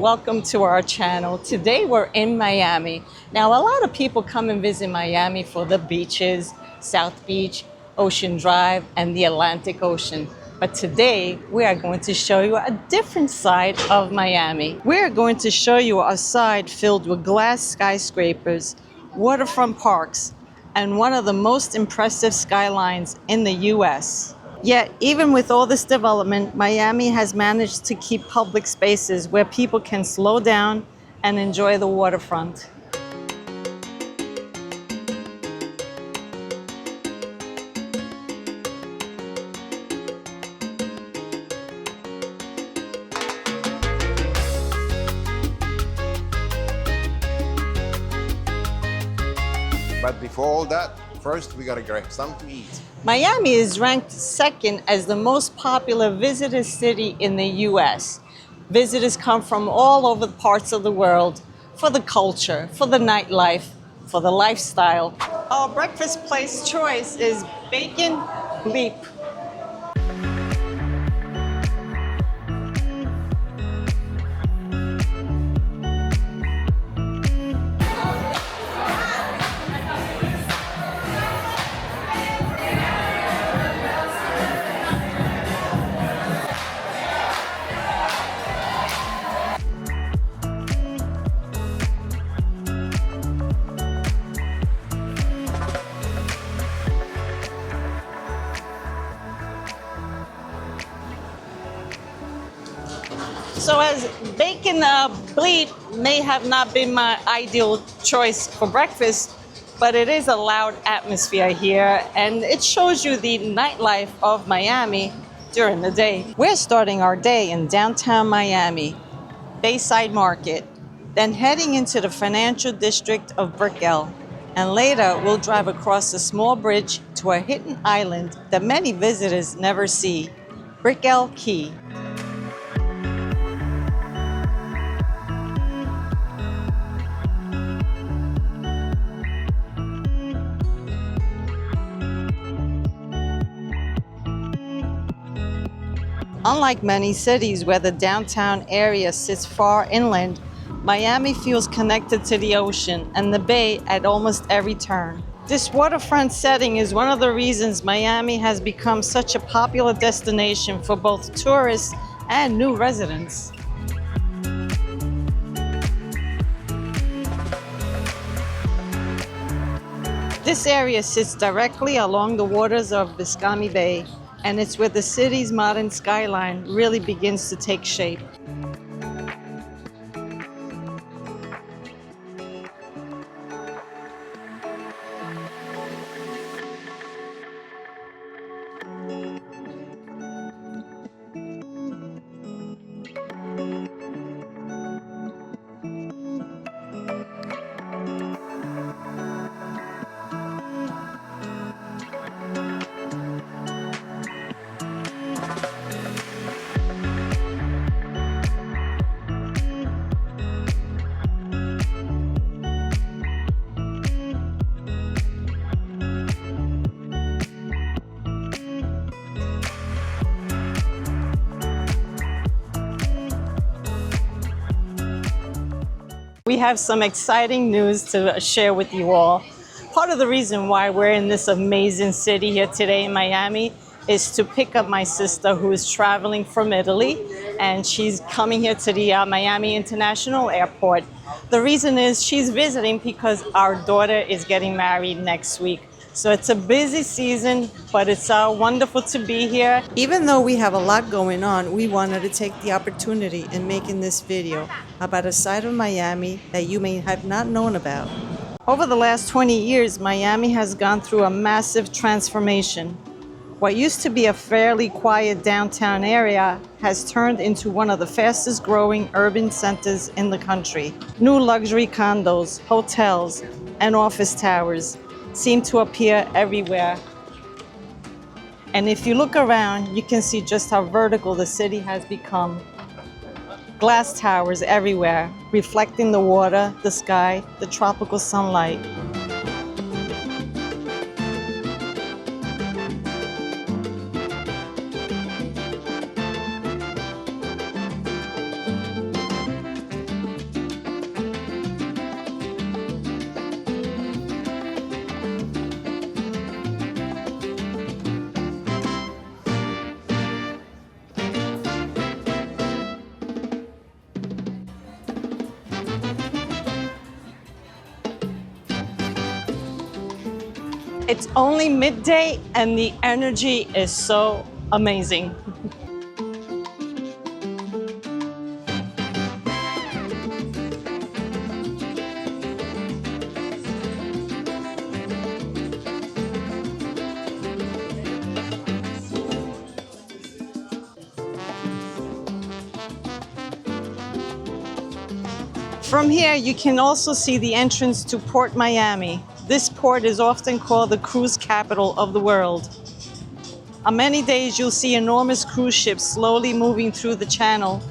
and welcome to our channel. Today we're in Miami. Now a lot of people come and visit Miami for the beaches, South Beach, Ocean Drive, and the Atlantic Ocean. But today we are going to show you a different side of Miami. We're going to show you a side filled with glass skyscrapers, waterfront parks, and one of the most impressive skylines in the US. Yet, even with all this development, Miami has managed to keep public spaces where people can slow down and enjoy the waterfront. But before all that, first we gotta grab something to eat. Miami is ranked second as the most popular visitor city in the US. Visitors come from all over parts of the world for the culture, for the nightlife, for the lifestyle. Our breakfast place choice is bacon bleep. So as bacon bleep may have not been my ideal choice for breakfast, but it is a loud atmosphere here and it shows you the nightlife of Miami during the day. We're starting our day in downtown Miami, Bayside Market, then heading into the financial district of Brickell. And later we'll drive across a small bridge to a hidden island that many visitors never see, Brickell Key. Unlike many cities where the downtown area sits far inland, Miami feels connected to the ocean and the bay at almost every turn. This waterfront setting is one of the reasons Miami has become such a popular destination for both tourists and new residents. This area sits directly along the waters of Biscayne Bay, and it's where the city's modern skyline really begins to take shape. We have some exciting news to share with you all. Part of the reason why we're in this amazing city here today in Miami is to pick up my sister who is traveling from Italy, and she's coming here to the Miami International Airport. The reason is she's visiting because our daughter is getting married next week. So it's a busy season, but it's wonderful to be here. Even though we have a lot going on, we wanted to take the opportunity in making this video about a side of Miami that you may have not known about. Over the last 20 years, Miami has gone through a massive transformation. What used to be a fairly quiet downtown area has turned into one of the fastest growing urban centers in the country. New luxury condos, hotels, and office towers seem to appear everywhere. And if you look around, you can see just how vertical the city has become. Glass towers everywhere, reflecting the water, the sky, the tropical sunlight. It's only midday and the energy is so amazing. From here, you can also see the entrance to PortMiami. This port is often called the cruise capital of the world. On many days, you'll see enormous cruise ships slowly moving through the channel,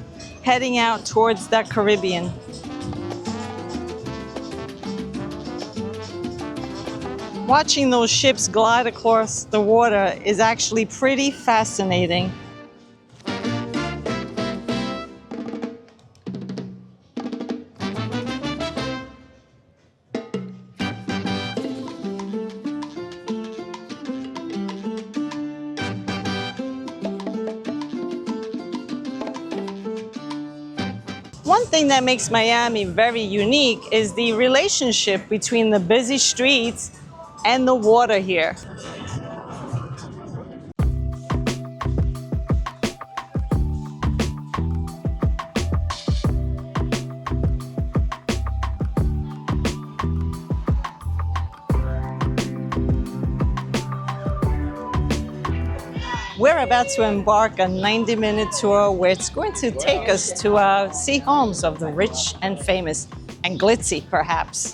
heading out towards the Caribbean. Watching those ships glide across the water is actually pretty fascinating. One thing that makes Miami very unique is the relationship between the busy streets and the water here. We're about to embark on a 90-minute tour where it's going to take us to see homes of the rich and famous, and glitzy perhaps.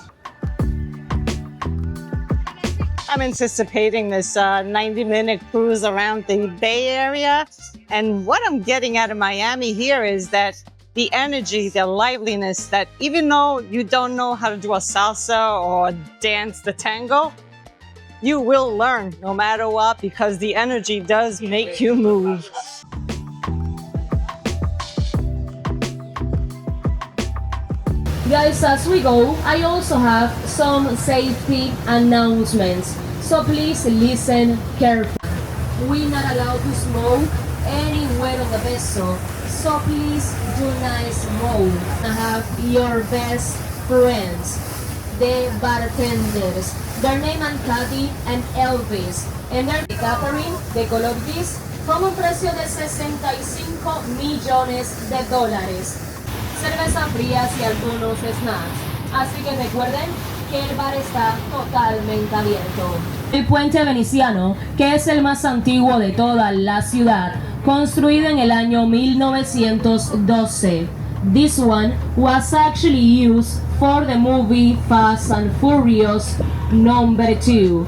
I'm anticipating this 90-minute cruise around the Bay Area, and what I'm getting out of Miami here is that the energy, the liveliness, that even though you don't know how to do a salsa or dance the tango, you will learn no matter what, because the energy does make you move. Guys, as we go, I also have some safety announcements, so please listen carefully. We're not allowed to smoke anywhere on the vessel, so please do not smoke. I have your best friends, the bartenders. Their name are Kathy and Elvis, and they're Catherine de Colorgis, con un precio de 65 millones de dólares. Cervezas frías y algunos snacks. Así que recuerden que el bar está totalmente abierto. El puente veneciano, que es el más antiguo de toda la ciudad, construido en el año 1912. This one was actually used for the movie Fast and Furious #2,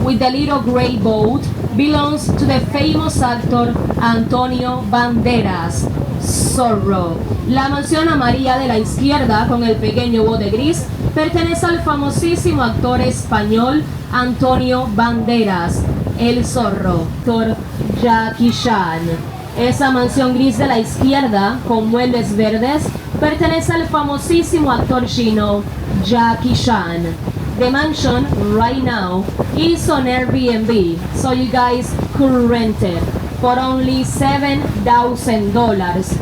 with the little gray boat belongs to the famous actor Antonio Banderas. Zorro. La mansión amarilla de la izquierda con el pequeño bote gris pertenece al famosísimo actor español Antonio Banderas, el Zorro, actor Jackie Chan. Esa mansión gris de la izquierda con muebles verdes pertenece al famosísimo actor chino Jackie Chan. The mansion right now is on Airbnb, so you guys could rent it for only $7,000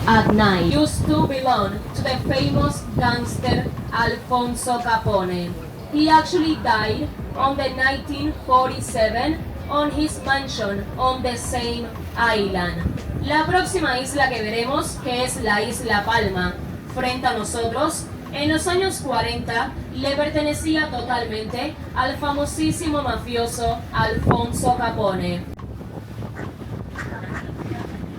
at night. Used to belong to the famous gangster Alfonso Capone. He actually died on the 1947 on his mansion on the same island. La próxima isla que veremos, que es la isla Palma, frente a nosotros, en los años 40 le pertenecía totalmente al famosísimo mafioso Alfonso Capone.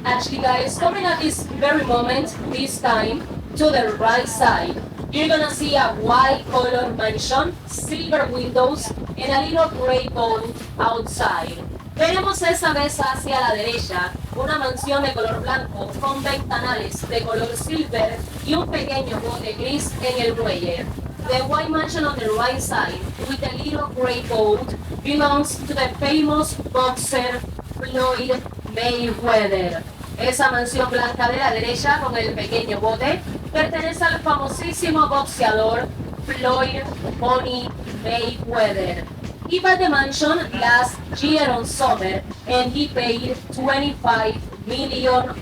Actually guys, coming at this very moment, this time, to the right side, you're gonna see a white color mansion, silver windows, and a little gray boat outside. Veremos esa vez hacia la derecha una mansión de color blanco con ventanales de color silver y un pequeño bote gris en el muelle. The white mansion on the right side with the little gray boat belongs to the famous boxer Floyd Mayweather. Esa mansión blanca de la derecha con el pequeño bote pertenece al famosísimo boxeador Floyd Money Mayweather. He bought the mansion last year on summer and he paid $25 million.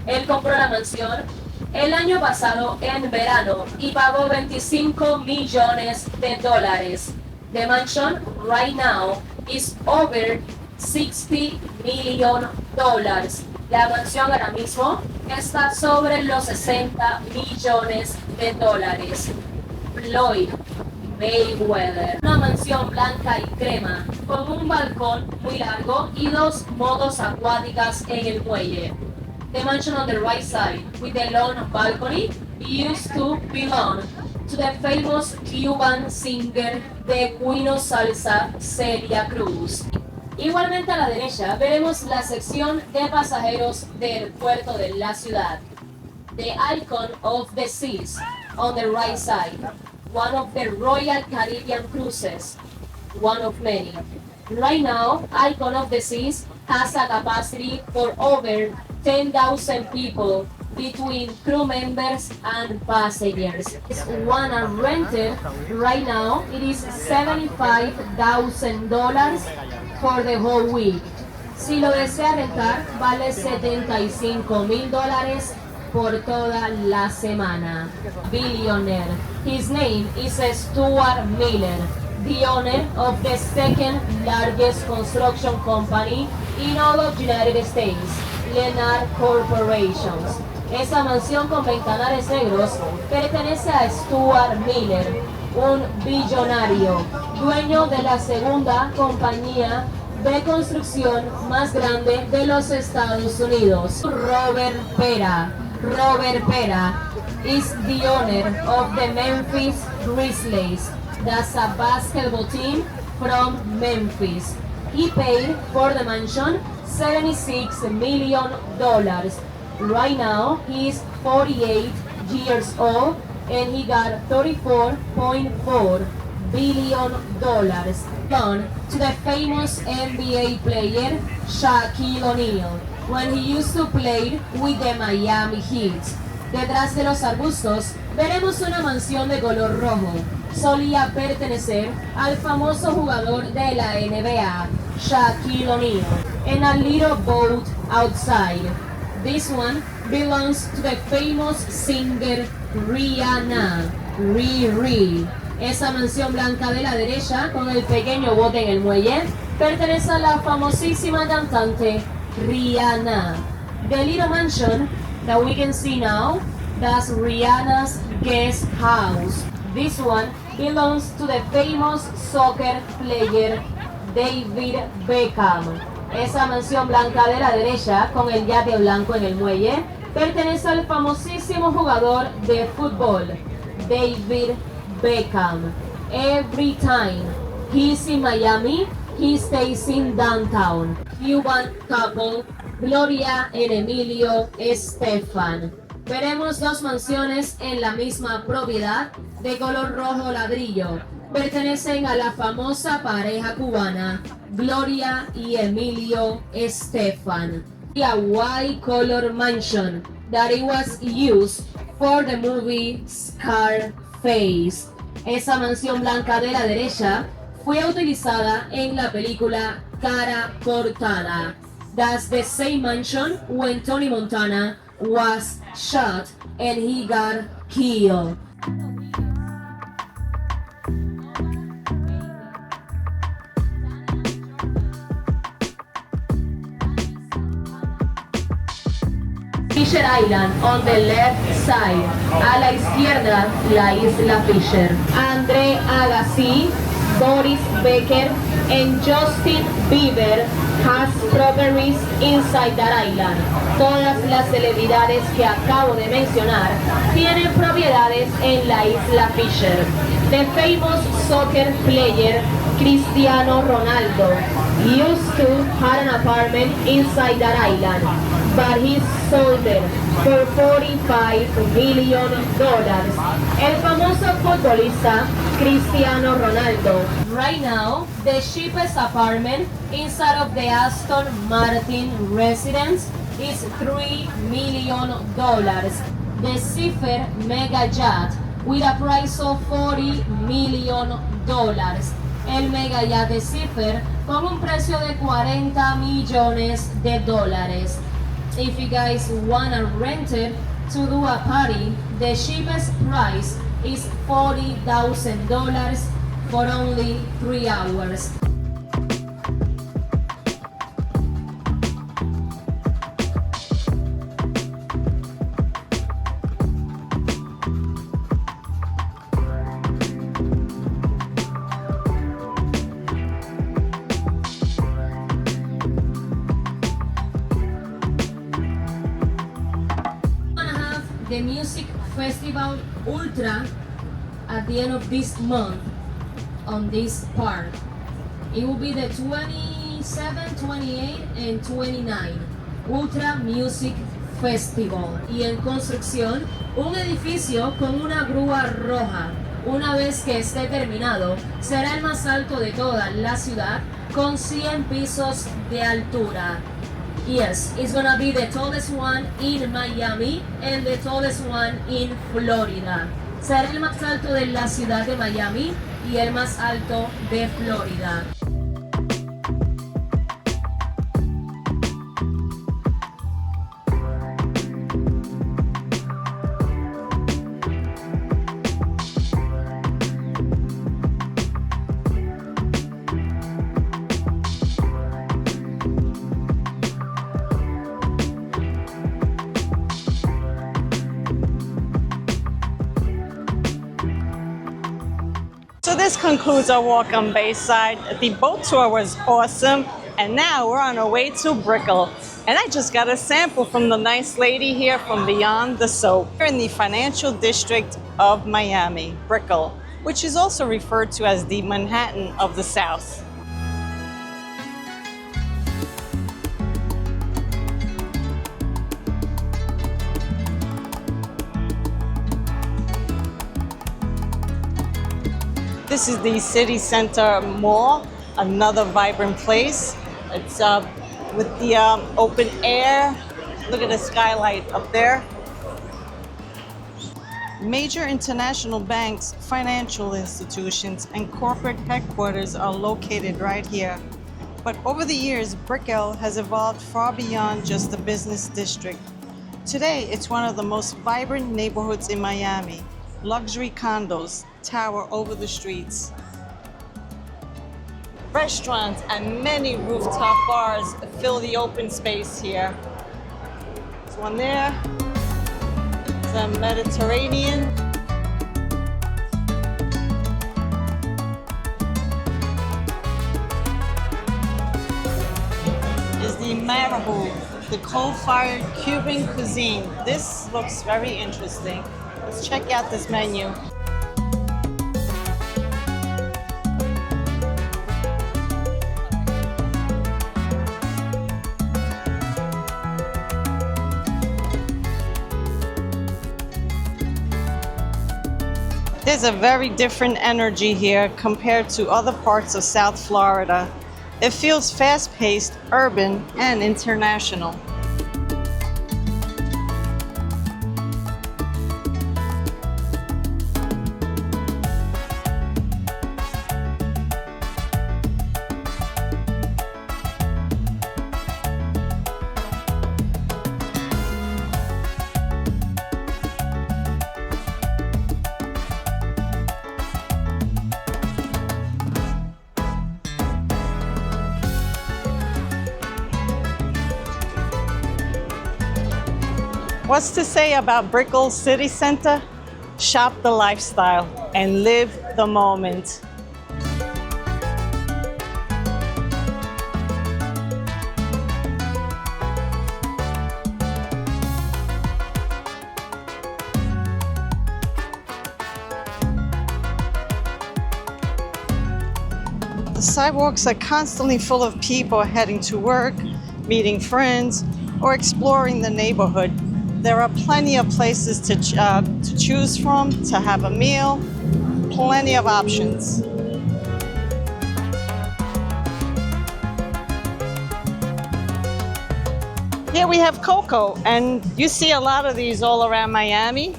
Él compró la mansión el año pasado en verano y pagó $25 millones. The mansion right now is over $60 million. La mansión ahora mismo está sobre los 60 millones de dólares. Floyd Mayweather. Una mansión blanca y crema con un balcón muy largo y dos modos acuáticas en el muelle. The mansion on the right side with the long balcony used to belong to the famous Cuban singer de Cuino Salsa, Celia Cruz. Igualmente a la derecha veremos la sección de pasajeros del puerto de la ciudad. The icon of the seas on the right side, one of the Royal Caribbean cruises, one of many. Right now, Icon of the Seas has a capacity for over 10,000 people between crew members and passengers. It's one are rented right now. It is $75,000 for the whole week. Si lo desea rentar, vale $75,000 por toda la semana. Billionaire. His name is Stuart Miller, the owner of the second largest construction company in all of the United States, Lennar Corporations. Esa mansión con ventanales negros pertenece a Stuart Miller, un billonario, dueño de la segunda compañía de construcción más grande de los Estados Unidos. Robert Pera is the owner of the Memphis Grizzlies. That's a basketball team from Memphis. He paid for the mansion $76 million. Right now, he's 48 years old and he got $34.4 billion. Gone to the famous NBA player Shaquille O'Neal when he used to play with the Miami Heat. Detrás de los arbustos veremos una mansión de color rojo. Solía pertenecer al famoso jugador de la NBA, Shaquille O'Neal, and a little boat outside. This one belongs to the famous singer Rihanna, Riri. Esa mansión blanca de la derecha, con el pequeño bote en el muelle, pertenece a la famosísima cantante Rihanna. The little mansion that we can see now, that's Rihanna's guest house. This one belongs to the famous soccer player David Beckham. Esa mansión blanca de la derecha, con el yate blanco en el muelle, pertenece al famosísimo jugador de fútbol David Beckham. Every time he's in Miami, he stays in downtown. Cuban couple Gloria and Emilio Estefan. Veremos dos mansiones en la misma propiedad de color rojo ladrillo. Pertenecen a la famosa pareja cubana Gloria y Emilio Estefan. A white color mansion that it was used for the movie Scarface. Esa mansión blanca de la derecha fue utilizada en la película Cara Cortada. That's the same mansion when Tony Montana was shot and he got killed. Fisher Island on the left side. A la izquierda, la isla Fisher. André Agassi, Boris Becker, and Justin Bieber has properties inside that island. Todas las celebridades que acabo de mencionar tienen propiedades en la isla Fisher. The famous soccer player Cristiano Ronaldo used to have an apartment inside that island, but he sold it for $45 million. El famoso futbolista Cristiano Ronaldo. Right now, the cheapest apartment inside of the Aston Martin residence is $3 million. The Zephyr Mega Yacht with a price of $40 million. El Mega Yacht de Zephyr con un precio de $40 millones. If you guys wanna rent it to do a party, the cheapest price is $40,000 for only 3 hours. The music festival Ultra at the end of this month on this park. It will be the 27, 28 and 29 Ultra Music Festival. Y en construcción, un edificio con una grúa roja. Una vez que esté terminado, será el más alto de toda la ciudad con 100 pisos de altura. Yes, it's gonna be the tallest one in Miami and the tallest one in Florida. Será el más alto de la ciudad de Miami y el más alto de Florida. So this concludes our walk on Bayside. The boat tour was awesome, and now we're on our way to Brickell. And I just got a sample from the nice lady here from Beyond the Soap. We're in the financial district of Miami, Brickell, which is also referred to as the Manhattan of the South. This is the City Center Mall, another vibrant place. It's with the open air. Look at the skylight up there. Major international banks, financial institutions, and corporate headquarters are located right here. But over the years, Brickell has evolved far beyond just a business district. Today, it's one of the most vibrant neighborhoods in Miami. Luxury condos tower over the streets. Restaurants and many rooftop bars fill the open space here. There's one there. It's a Mediterranean. Is the Marabou, the coal-fired Cuban cuisine. This looks very interesting. Let's check out this menu. There's a very different energy here compared to other parts of South Florida. It feels fast-paced, urban, and international. What's to say about Brickell City Center? Shop the lifestyle and live the moment. The sidewalks are constantly full of people heading to work, meeting friends, or exploring the neighborhood. There are plenty of places to choose from, to have a meal, plenty of options. Here we have cocoa, and you see a lot of these all around Miami.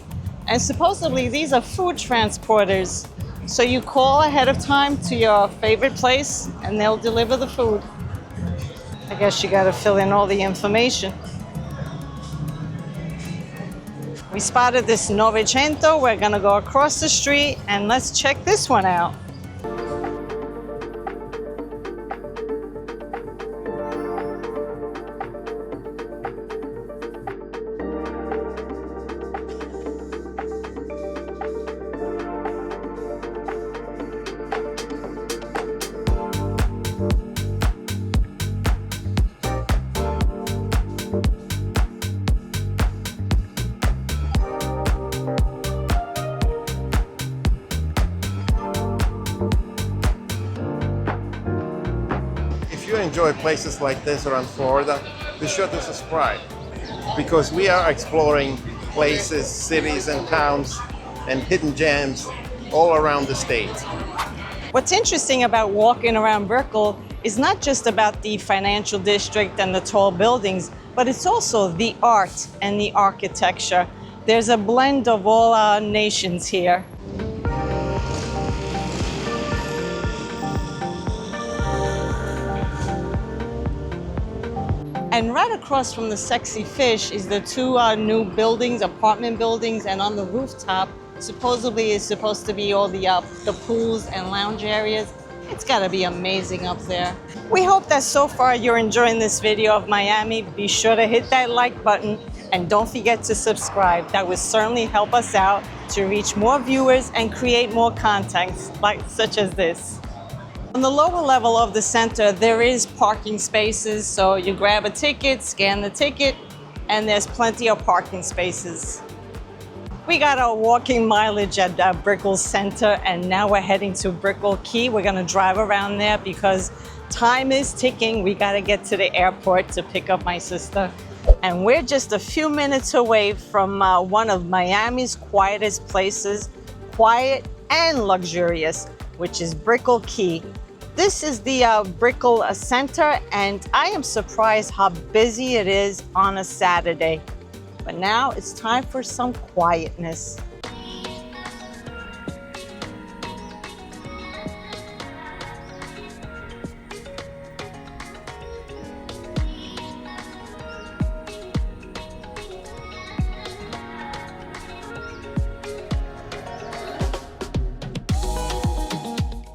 And supposedly these are food transporters. So you call ahead of time to your favorite place and they'll deliver the food. I guess you gotta fill in all the information. We spotted this Novecento. We're gonna go across the street and let's check this one out. enjoy places like this around Florida, be sure to subscribe because we are exploring places, cities, and towns and hidden gems all around the state. What's interesting about walking around Brickell is not just about the financial district and the tall buildings, but it's also the art and the architecture. There's a blend of all our nations here. And right across from the Sexy Fish is the two new buildings, apartment buildings, and on the rooftop, supposedly is supposed to be all the pools and lounge areas. It's gotta be amazing up there. We hope that so far you're enjoying this video of Miami. Be sure to hit that like button and don't forget to subscribe. That would certainly help us out to reach more viewers and create more content such as this. On the lower level of the center, there is parking spaces, so you grab a ticket, scan the ticket, and there's plenty of parking spaces. We got our walking mileage at Brickell Center, and now we're heading to Brickell Key. We're gonna drive around there because time is ticking. We gotta get to the airport to pick up my sister. And we're just a few minutes away from one of Miami's quietest places, quiet and luxurious, which is Brickell Key. This is the Brickell Center, and I am surprised how busy it is on a Saturday. But now it's time for some quietness.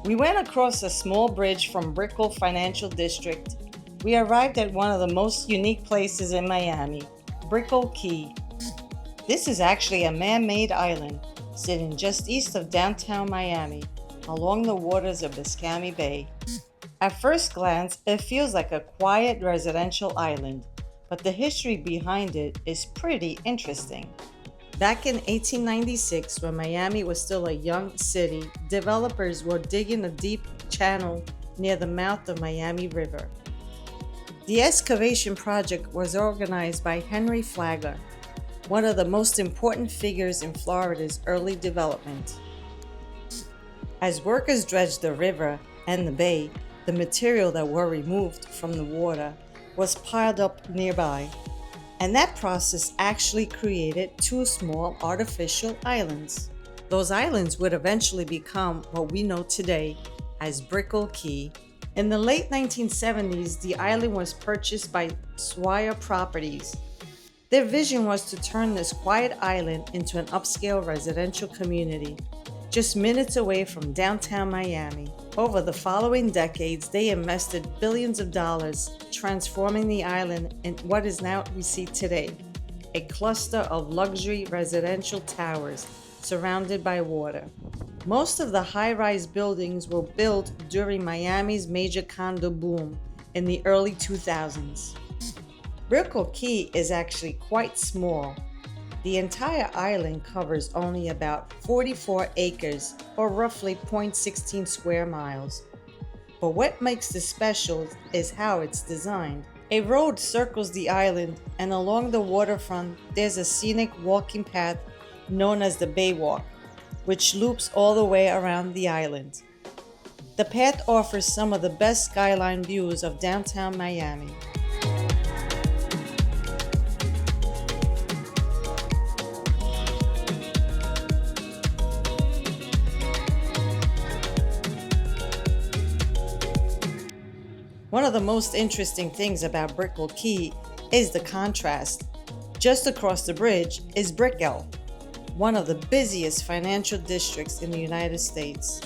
We went across a small bridge from Brickell Financial District. We arrived at one of the most unique places in Miami, Brickell Key. This is actually a man-made island sitting just east of downtown Miami, along the waters of Biscayne Bay. At first glance, it feels like a quiet residential island, but the history behind it is pretty interesting. Back in 1896, when Miami was still a young city, developers were digging a deep channel near the mouth of Miami River. The excavation project was organized by Henry Flagler, one of the most important figures in Florida's early development. As workers dredged the river and the bay, the material that were removed from the water was piled up nearby. And that process actually created two small artificial islands. Those islands would eventually become what we know today as Brickell Key. In the late 1970s, the island was purchased by Swire Properties. Their vision was to turn this quiet island into an upscale residential community, just minutes away from downtown Miami. Over the following decades, they invested billions of dollars transforming the island in what is now we see today, a cluster of luxury residential towers surrounded by water. Most of the high-rise buildings were built during Miami's major condo boom in the early 2000s. Brickell Key is actually quite small. The entire island covers only about 44 acres, or roughly 0.16 square miles. But what makes this special is how it's designed. A road circles the island, and along the waterfront, there's a scenic walking path known as the Baywalk, which loops all the way around the island. The path offers some of the best skyline views of downtown Miami. One of the most interesting things about Brickell Key is the contrast. Just across the bridge is Brickell, one of the busiest financial districts in the United States.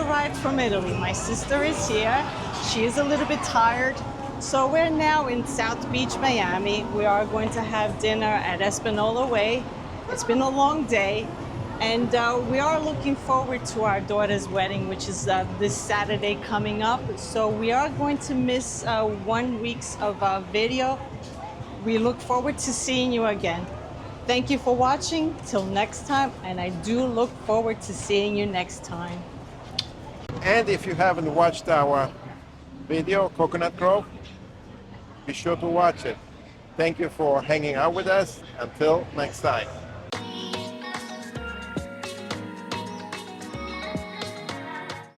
arrived from Italy. My sister is here. She is a little bit tired. So we're now in South Beach, Miami. We are going to have dinner at Espanola Way. It's been a long day, and we are looking forward to our daughter's wedding, which is this Saturday coming up. So we are going to miss 1 week of video. We look forward to seeing you again. Thank you for watching. Till next time, and I do look forward to seeing you next time. And if you haven't watched our video, Coconut Grove, be sure to watch it. Thank you for hanging out with us. Until next time.